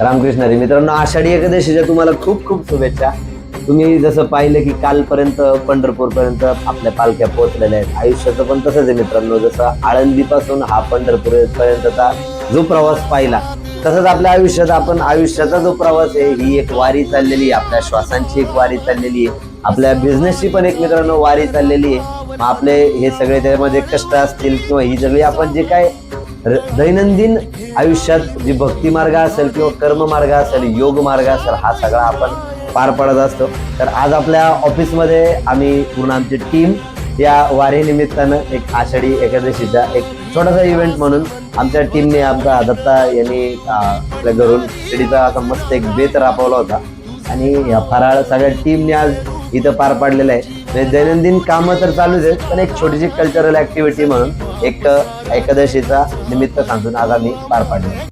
रामकृष्ण हरी. मित्रांनो, आषाढी एकादशीच्या तुम्हाला खूप खूप शुभेच्छा. तुम्ही जसं पाहिलं की कालपर्यंत पंढरपूरपर्यंत आपल्या पालख्या पोहोचलेल्या आहेत. आयुष्याचं पण तसंच आहे मित्रांनो. जसं आळंदीपासून हा पंढरपूर पर्यंतचा जो प्रवास पाहिला, तसंच आपल्या आयुष्यात आपण आयुष्याचा जो प्रवास आहे, ही एक वारी चाललेली आहे. आपल्या श्वासांची एक वारी चाललेली आहे. आपल्या बिझनेसची पण एक मित्रांनो वारी चाललेली आहे. मग आपले हे सगळे त्यामध्ये कष्ट असतील किंवा ही सगळी आपण जे काय दैनंदिन आयुष्यात जी भक्ती मार्ग असेल किंवा कर्म मार्ग असेल, योग मार्ग असेल, हा सगळा आपण पार पडत असतो. तर आज आपल्या ऑफिसमध्ये आम्ही पूर्ण आमची टीम या वारी निमित्तानं एक आषाढी एकादशीचा एक छोटासा इव्हेंट म्हणून आमच्या टीमने, आमचा दत्ता यांनी आपल्या घरून शिर्डीचा असा मस्त एक बेत राबवला होता आणि या फराळ सगळ्या टीमने आज इथं पार पाडलेलं आहे. म्हणजे दैनंदिन कामं तर चालूच आहेत, पण एक छोटीशी कल्चरल ऍक्टिव्हिटी म्हणून एक एकादशीचा निमित्त सांगून आज आम्ही पार पाडले.